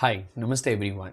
हाय नमस्ते everyone.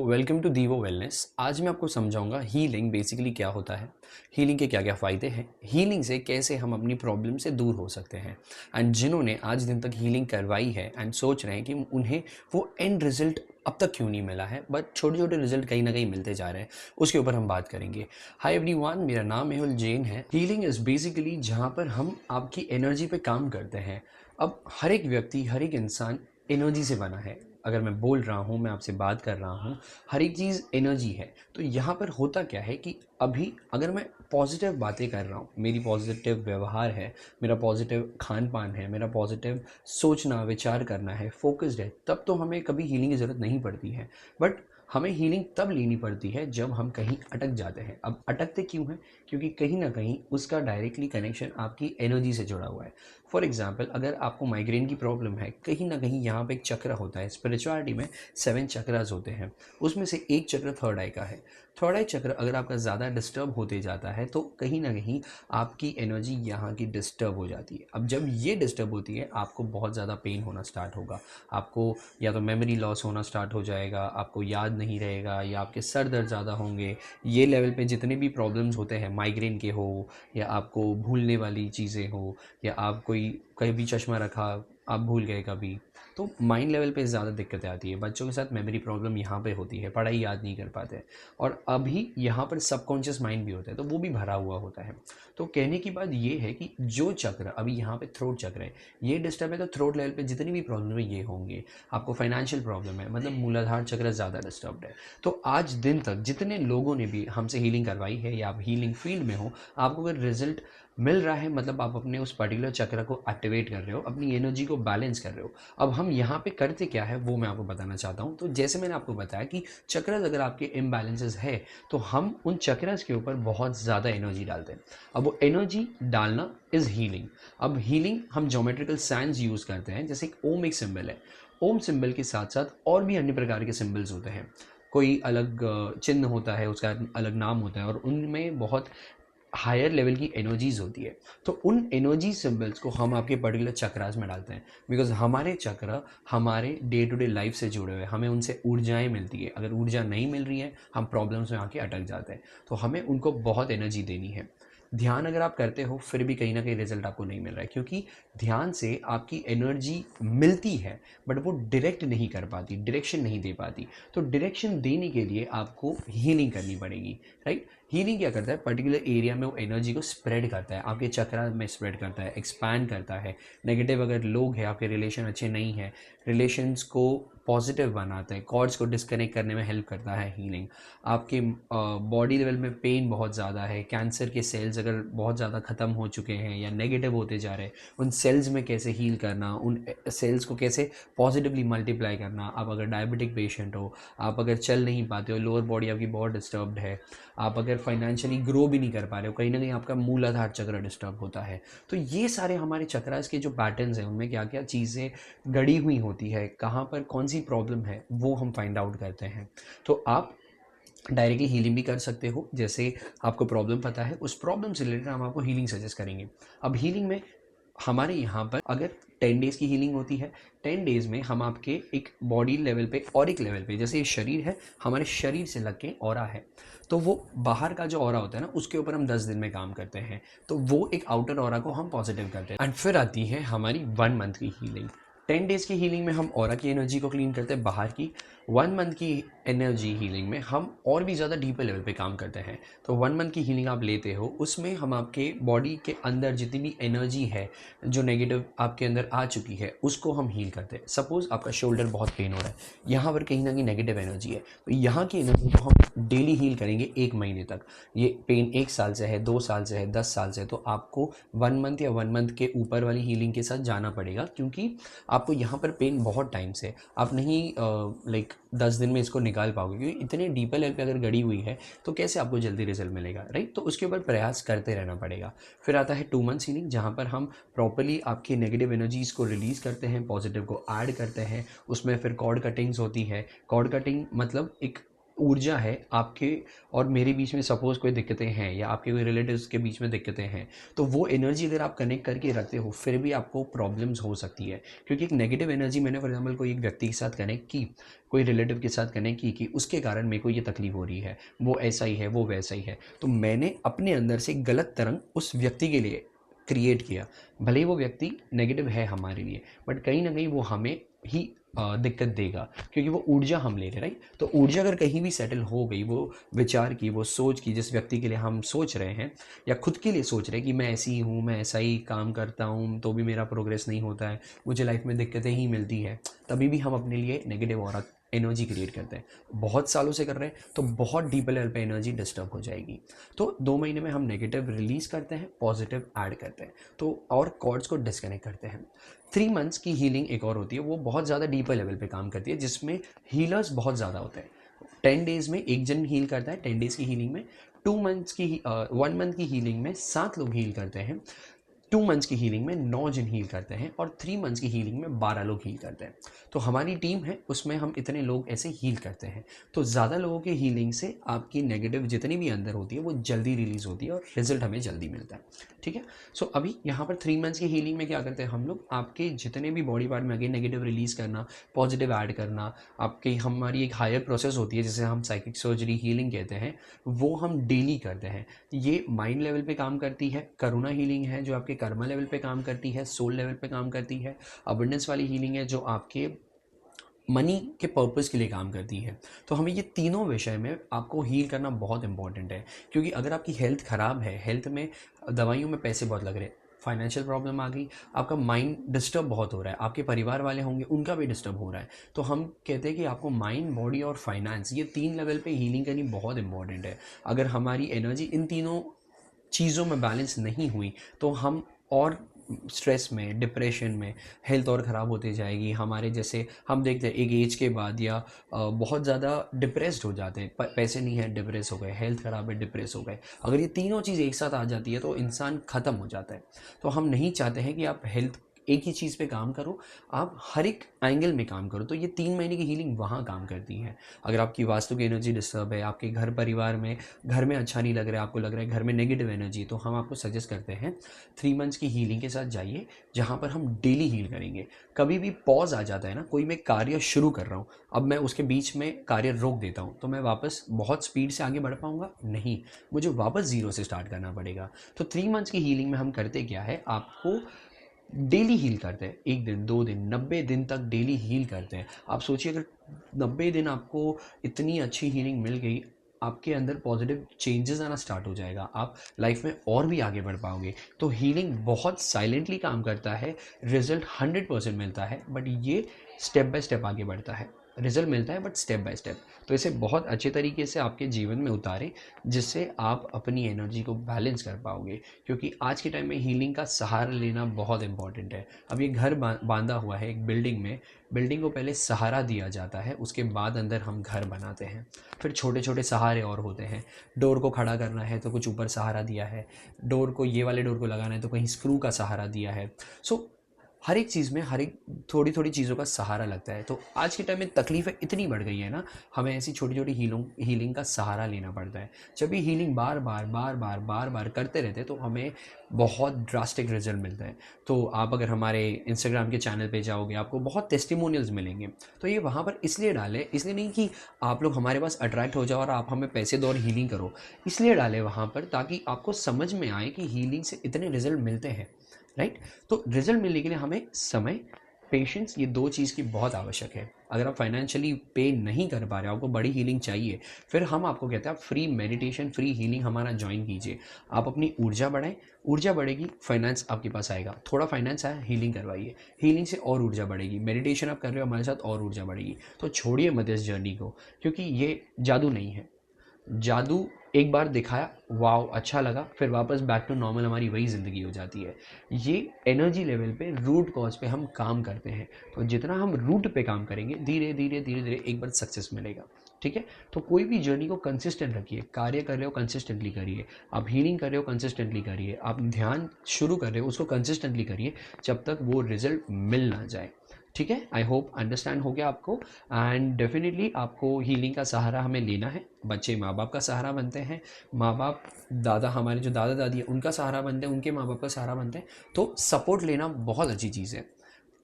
Welcome to Divo wellness. आज मैं आपको समझाऊंगा हीलिंग बेसिकली क्या होता है, हीलिंग के क्या क्या फ़ायदे हैं, हीलिंग से कैसे हम अपनी प्रॉब्लम से दूर हो सकते हैं। एंड जिन्होंने आज दिन तक हीलिंग करवाई है एंड सोच रहे हैं कि उन्हें वो एंड रिजल्ट अब तक क्यों नहीं मिला है, बट छोटे छोटे रिजल्ट कहीं ना कहीं मिलते जा रहे हैं, उसके ऊपर हम बात करेंगे। हाय एवरीवन, मेरा नाम मेहुल जैन है। हीलिंग इज़ बेसिकली जहाँ पर हम आपकी एनर्जी पे काम करते हैं। अब हर एक व्यक्ति, हर एक इंसान एनर्जी से बना है। अगर मैं बोल रहा हूँ, मैं आपसे बात कर रहा हूँ, हर एक चीज़ एनर्जी है। तो यहाँ पर होता क्या है कि अभी अगर मैं पॉजिटिव बातें कर रहा हूँ, मेरी पॉजिटिव व्यवहार है, मेरा पॉजिटिव खान पान है, मेरा पॉजिटिव सोचना विचार करना है, फोकस्ड है, तब तो हमें कभी हीलिंग की ज़रूरत नहीं पड़ती है। बट हमें हीलिंग तब लेनी पड़ती है जब हम कहीं अटक जाते हैं। अब अटकते क्यों हैं? क्योंकि कहीं ना कहीं उसका डायरेक्टली कनेक्शन आपकी एनर्जी से जुड़ा हुआ है। फॉर एग्जाम्पल, अगर आपको माइग्रेन की प्रॉब्लम है, कहीं ना कहीं यहाँ पे एक चक्र होता है। स्पिरिचुअलिटी में 7 चक्रास होते हैं, उसमें से एक चक्र थर्ड आई का है। थर्ड आई चक्र अगर आपका ज़्यादा डिस्टर्ब होते जाता है तो कहीं ना कहीं आपकी एनर्जी यहाँ की डिस्टर्ब हो जाती है। अब जब ये डिस्टर्ब होती है, आपको बहुत ज़्यादा पेन होना स्टार्ट होगा। आपको या तो मेमोरी लॉस होना स्टार्ट हो जाएगा, आपको याद नहीं रहेगा, या आपके सर दर्द ज़्यादा होंगे। ये लेवल पे जितने भी प्रॉब्लम्स होते हैं, माइग्रेन के हो, या आपको भूलने वाली चीज़ें हो, या आप कोई कहीं भी चश्मा रखा, आप भूल गए कभी, तो माइंड लेवल पे ज़्यादा दिक्कतें आती है। बच्चों के साथ मेमोरी प्रॉब्लम यहाँ पे होती है, पढ़ाई याद नहीं कर पाते। और अभी यहाँ पर सबकॉन्शियस माइंड भी होता है, तो वो भी भरा हुआ होता है। तो कहने की बात ये है कि जो चक्र अभी यहाँ पे थ्रोट चक्र है, ये डिस्टर्ब है, तो थ्रोट लेवल पे जितनी भी प्रॉब्लम है ये होंगे। आपको फाइनेंशियल प्रॉब्लम है, मतलब मूलाधार चक्र ज़्यादा डिस्टर्ब है। तो आज दिन तक जितने लोगों ने भी हमसे हीलिंग करवाई है, या आप हीलिंग फील्ड में हो, आपको अगर रिजल्ट मिल रहा है, मतलब आप अपने उस पर्टिकुलर चक्र को एक्टिवेट कर रहे हो, अपनी एनर्जी को बैलेंस कर रहे हो। अब हम यहाँ पे करते क्या है वो मैं आपको बताना चाहता हूँ। तो जैसे मैंने आपको बताया कि चक्रस अगर आपके इम्बैलेंसेस है, तो हम उन चक्रस के ऊपर बहुत ज़्यादा एनर्जी डालते हैं। अब वो एनर्जी डालना इज़ हीलिंग। अब हीलिंग हम ज्योमेट्रिकल साइंस यूज़ करते हैं। जैसे ओम एक सिंबल है, ओम सिंबल के साथ साथ और भी अन्य प्रकार के सिंबल्स होते हैं। कोई अलग चिन्ह होता है, उसका अलग नाम होता है, और उनमें बहुत हायर लेवल की एनर्जीज होती है। तो उन एनर्जी सिंबल्स को हम आपके पर्टिकुलर चक्रास में डालते हैं, बिकॉज हमारे चक्र हमारे डे टू डे लाइफ से जुड़े हुए हैं। हमें उनसे ऊर्जाएं मिलती है। अगर ऊर्जा नहीं मिल रही है, हम प्रॉब्लम्स में आके अटक जाते हैं। तो हमें उनको बहुत एनर्जी देनी है। ध्यान अगर आप करते हो फिर भी कहीं ना कहीं रिजल्ट आपको नहीं मिल रहा है, क्योंकि ध्यान से आपकी एनर्जी मिलती है, बट वो डायरेक्ट नहीं कर पाती, डायरेक्शन नहीं दे पाती। तो डायरेक्शन देने के लिए आपको हीलिंग करनी पड़ेगी, राइट। हीलिंग क्या करता है, पर्टिकुलर एरिया में वो एनर्जी को स्प्रेड करता है, आपके चक्रा में स्प्रेड करता है, एक्सपैंड करता है। नेगेटिव अगर लोग हैं, आपके रिलेशन अच्छे नहीं हैं, रिलेशंस को पॉजिटिव बनाते हैं, कॉर्ड्स को डिस्कनेक्ट करने में हेल्प करता है हीलिंग। आपके बॉडी लेवल में पेन बहुत ज़्यादा है, कैंसर के सेल्स अगर बहुत ज़्यादा ख़त्म हो चुके हैं या नेगेटिव होते जा रहे हैं, उन सेल्स में कैसे हील करना, उन सेल्स को कैसे पॉजिटिवली मल्टीप्लाई करना। आप अगर डायबिटिक पेशेंट हो, आप अगर चल नहीं पाते हो, लोअर बॉडी आपकी बहुत डिस्टर्ब्ड है, आप अगर फाइनेंशियली ग्रो भी नहीं कर पा रहे हो, कहीं ना कहीं आपका मूलाधार चक्र डिस्टर्ब होता है। तो ये सारे हमारे चक्रास के जो पैटर्न्स हैं, उनमें क्या क्या चीज़ें गड़ी हुई होती है, कहाँ पर कौन सी प्रॉब्लम है, वो हम फाइंड आउट करते हैं। तो आप डायरेक्टली हीलिंग भी कर सकते हो। जैसे आपको प्रॉब्लम पता है, उस प्रॉब्लम से रिलेटेड हम आपको हीलिंग सजेस्ट करेंगे। अब हीलिंग में हमारे यहाँ पर अगर 10 डेज़ की हीलिंग होती है, 10 डेज़ में हम आपके एक बॉडी लेवल पे और एक लेवल पे, जैसे ये शरीर है, हमारे शरीर से लग के ऑरा है, तो वो बाहर का जो ऑरा होता है ना, उसके ऊपर हम 10 दिन में काम करते हैं। तो वो एक आउटर ऑरा को हम पॉजिटिव करते हैं। एंड फिर आती है हमारी 1 मंथ की हीलिंग। 10 डेज़ की हीलिंग में हम ऑरा की एनर्जी को क्लीन करते हैं बाहर की। 1 मंथ की एनर्जी हीलिंग में हम और भी ज़्यादा डीपर लेवल पे काम करते हैं। तो 1 मंथ की हीलिंग आप लेते हो, उसमें हम आपके बॉडी के अंदर जितनी भी एनर्जी है, जो नेगेटिव आपके अंदर आ चुकी है, उसको हम हील करते हैं। सपोज़ आपका शोल्डर बहुत पेन हो रहा है, यहाँ पर कहीं ना कहीं नेगेटिव एनर्जी है, तो यहाँ की एनर्जी को हम डेली हील करेंगे 1 महीने तक। ये पेन 1 साल से है, 2 साल से है, 10 साल से है, तो आपको 1 मंथ या 1 मंथ के ऊपर वाली हीलिंग के साथ जाना पड़ेगा, क्योंकि आपको यहाँ पर पेन बहुत टाइम से, आप नहीं लाइक 10 दिन में इसको निकाल पाओगे, क्योंकि इतने डीपर लेवल पे अगर गड़ी हुई है तो कैसे आपको जल्दी रिजल्ट मिलेगा, राइट। तो उसके ऊपर प्रयास करते रहना पड़ेगा। फिर आता है 2 मंथ हीलिंग, जहाँ पर हम प्रॉपरली आपकी नेगेटिव एनर्जीज़ को रिलीज़ करते हैं, पॉजिटिव को ऐड करते हैं। उसमें फिर कॉर्ड कटिंग्स होती है। कॉर्ड कटिंग मतलब एक ऊर्जा है आपके और मेरे बीच में सपोज़ कोई दिक्कतें हैं या आपके कोई रिलेटिव्स के बीच में दिक्कतें हैं, तो वो एनर्जी अगर आप कनेक्ट करके रखते हो फिर भी आपको प्रॉब्लम्स हो सकती है। क्योंकि एक नेगेटिव एनर्जी मैंने फॉर एग्जांपल कोई एक व्यक्ति के साथ कनेक्ट की, कोई रिलेटिव के साथ कनेक्ट की कि उसके कारण मेरे को ये तकलीफ हो रही है, वो ऐसा ही है, वो वैसा ही है, तो मैंने अपने अंदर से गलत तरंग उस व्यक्ति के लिए क्रिएट किया। भले ही वो व्यक्ति नेगेटिव है हमारे लिए, बट कहीं ना कहीं वो हमें ही दिक्कत देगा, क्योंकि वो ऊर्जा हम ले रहे हैं, राइट। तो ऊर्जा अगर कहीं भी सेटल हो गई, वो विचार की, वो सोच की, जिस व्यक्ति के लिए हम सोच रहे हैं या खुद के लिए सोच रहे हैं कि मैं ऐसी ही हूँ, मैं ऐसा ही काम करता हूँ तो भी मेरा प्रोग्रेस नहीं होता है, मुझे लाइफ में दिक्कतें ही मिलती है, तभी भी हम अपने लिए नेगेटिव और एनर्जी क्रिएट करते हैं। बहुत सालों से कर रहे हैं तो बहुत डीपर लेवल पे एनर्जी डिस्टर्ब हो जाएगी। तो 2 महीने में हम नेगेटिव रिलीज करते हैं, पॉजिटिव ऐड करते हैं, तो और कॉर्ड्स को डिस्कनेक्ट करते हैं। 3 मंथ्स की हीलिंग एक और होती है, वो बहुत ज़्यादा डीपर लेवल पे काम करती है, जिसमें हीलर्स बहुत ज़्यादा होते हैं। 10 डेज में एक जन हील करता है, 10 डेज की हीलिंग में। 1 मंथ की हीलिंग में 7 लोग हील करते हैं। 2 मंथ्स की हीलिंग में 9 जन हील करते हैं और 3 मंथ्स की हीलिंग में 12 लोग हील करते हैं। तो हमारी टीम है, उसमें हम इतने लोग ऐसे हील करते हैं। तो ज़्यादा लोगों के हीलिंग से आपकी नेगेटिव जितनी भी अंदर होती है वो जल्दी रिलीज होती है और रिजल्ट हमें जल्दी मिलता है। ठीक है। सो अभी यहाँ पर 3 मंथ्स की हीलिंग में क्या करते हैं हम लोग, आपके जितने भी बॉडी पार्ट में अगेन नेगेटिव रिलीज करना, पॉजिटिव ऐड करना, आपकी हमारी एक हायर प्रोसेस होती है जिसे हम साइकिक सर्जरी हीलिंग कहते हैं, वो हम डेली करते हैं। ये माइंड लेवल पे काम करती है। करुणा हीलिंग है जो आपके कर्मा लेवल पे काम करती है, सोल लेवल पे काम करती है। अबंडेंस वाली हीलिंग है जो आपके मनी के पर्पस के लिए काम करती है। तो हमें ये तीनों विषय में आपको हील करना बहुत इंपॉर्टेंट है, क्योंकि अगर आपकी हेल्थ ख़राब है, हेल्थ में दवाइयों में पैसे बहुत लग रहे हैं, फाइनेंशियल प्रॉब्लम आ गई, आपका माइंड डिस्टर्ब बहुत हो रहा है, आपके परिवार वाले होंगे उनका भी डिस्टर्ब हो रहा है, तो हम कहते हैं कि आपको माइंड, बॉडी और फाइनेंस, ये 3 लेवल पे हीलिंग करनी बहुत इंपॉर्टेंट है। अगर हमारी एनर्जी इन तीनों चीज़ों में बैलेंस नहीं हुई तो हम और स्ट्रेस में, डिप्रेशन में, हेल्थ और ख़राब होती जाएगी। हमारे जैसे हम देखते हैं एक एज के बाद या बहुत ज़्यादा डिप्रेस्ड हो जाते हैं, पैसे नहीं है डिप्रेस हो गए, हेल्थ ख़राब है डिप्रेस हो गए। अगर ये तीनों चीज़ एक साथ आ जाती है तो इंसान ख़त्म हो जाता है। तो हम नहीं चाहते हैं कि आप हेल्थ एक ही चीज़ पे काम करो, आप हर एक एंगल में काम करो। तो ये 3 महीने की हीलिंग वहाँ काम करती है। अगर आपकी वास्तु की एनर्जी डिस्टर्ब है, आपके घर परिवार में, घर में अच्छा नहीं लग रहा है, आपको लग रहा है घर में नेगेटिव एनर्जी, तो हम आपको सजेस्ट करते हैं 3 मंथ्स की हीलिंग के साथ जाइए, जहाँ पर हम डेली हील करेंगे। कभी भी पॉज आ जाता है ना, कोई मैं कार्य शुरू कर रहा हूँ, अब मैं उसके बीच में कार्य रोक देता हूँ, तो मैं वापस बहुत स्पीड से आगे बढ़ पाऊँगा नहीं, मुझे वापस ज़ीरो से स्टार्ट करना पड़ेगा। तो 3 मंथ्स की हीलिंग में हम करते क्या है, आपको डेली हील करते हैं। 1 दिन, 2 दिन, 90 दिन तक डेली हील करते हैं। आप सोचिए अगर 90 दिन आपको इतनी अच्छी हीलिंग मिल गई, आपके अंदर पॉजिटिव चेंजेस आना स्टार्ट हो जाएगा, आप लाइफ में और भी आगे बढ़ पाओगे। तो हीलिंग बहुत साइलेंटली काम करता है, रिजल्ट 100% मिलता है, बट ये स्टेप बाय स्टेप आगे बढ़ता है। रिजल्ट मिलता है बट स्टेप बाय स्टेप। तो इसे बहुत अच्छे तरीके से आपके जीवन में उतारें, जिससे आप अपनी एनर्जी को बैलेंस कर पाओगे। क्योंकि आज के टाइम में हीलिंग का सहारा लेना बहुत इंपॉर्टेंट है। अब ये घर बांधा हुआ है एक बिल्डिंग में, बिल्डिंग को पहले सहारा दिया जाता है, उसके बाद अंदर हम घर बनाते हैं, फिर छोटे छोटे सहारे और होते हैं। डोर को खड़ा करना है तो कुछ ऊपर सहारा दिया है, डोर को, ये वाले डोर को लगाना है तो कहीं स्क्रू का सहारा दिया है। सो हर एक चीज़ में हर एक थोड़ी थोड़ी चीज़ों का सहारा लगता है। तो आज के टाइम में तकलीफ़ें इतनी बढ़ गई है ना, हमें ऐसी छोटी छोटी हीलिंग का सहारा लेना पड़ता है। जब ये हीलिंग बार बार बार बार बार बार करते रहते हैं तो हमें बहुत ड्रास्टिक रिजल्ट मिलता है। तो आप अगर हमारे इंस्टाग्राम के चैनल पे जाओगे, आपको बहुत टेस्टिमोनियल्स मिलेंगे। तो ये वहाँ पर इसलिए डालें, इसलिए नहीं कि आप लोग हमारे पास अट्रैक्ट हो जाओ और आप हमें पैसे दो और हीलिंग करो, इसलिए डालें वहाँ पर ताकि आपको समझ में आए कि हीलिंग से इतने रिजल्ट मिलते हैं, राइट। तो रिजल्ट मिलने के लिए हमें समय, पेशेंस, ये 2 चीज़ की बहुत आवश्यक है। अगर आप फाइनेंशियली पे नहीं कर पा रहे हो, आपको बड़ी हीलिंग चाहिए, फिर हम आपको कहते हैं आप फ्री मेडिटेशन, फ्री हीलिंग हमारा ज्वाइन कीजिए। आप अपनी ऊर्जा बढ़ाएं, ऊर्जा बढ़ेगी, फाइनेंस आपके पास आएगा। थोड़ा फाइनेंस आया, हीलिंग करवाइए, हीलिंग से और ऊर्जा बढ़ेगी। मेडिटेशन आप कर रहे हो हमारे साथ, और ऊर्जा बढ़ेगी। तो छोड़िए मत इस जर्नी को, क्योंकि ये जादू नहीं है। जादू एक बार दिखाया, वाव अच्छा लगा, फिर वापस बैक टू नॉर्मल हमारी वही ज़िंदगी हो जाती है। ये एनर्जी लेवल पे, रूट कॉज पे हम काम करते हैं। तो जितना हम रूट पे काम करेंगे, धीरे धीरे धीरे धीरे एक बार सक्सेस मिलेगा। ठीक है। तो कोई भी जर्नी को कंसिस्टेंट रखिए, कार्य कर रहे हो कंसिस्टेंटली करिए, आप हीलिंग कर रहे हो कंसिस्टेंटली करिए, आप ध्यान शुरू कर रहे हो उसको कंसिस्टेंटली करिए, जब तक वो रिजल्ट मिल ना जाए। ठीक है, आई होप अंडरस्टैंड हो गया आपको। एंड डेफिनेटली आपको हीलिंग का सहारा हमें लेना है। बच्चे माँ बाप का सहारा बनते हैं, माँ बाप दादा, हमारे जो दादा दादी है उनका सहारा बनते हैं, उनके माँ बाप का सहारा बनते हैं। तो सपोर्ट लेना बहुत अच्छी चीज़ है।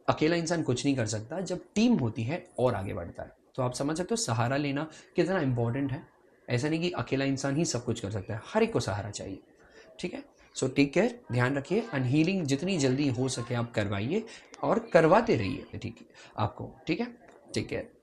अकेला इंसान कुछ नहीं कर सकता, जब टीम होती है और आगे बढ़ता है। तो आप समझ सकते हो सहारा लेना कितना इंपॉर्टेंट है। ऐसा नहीं कि अकेला इंसान ही सब कुछ कर सकता है, हर एक को सहारा चाहिए। ठीक है, सो टेक केयर, ध्यान रखिए एंड हीलिंग जितनी जल्दी हो सके आप करवाइए और करवाते रहिए। ठीक है आपको, ठीक है, टेक केयर।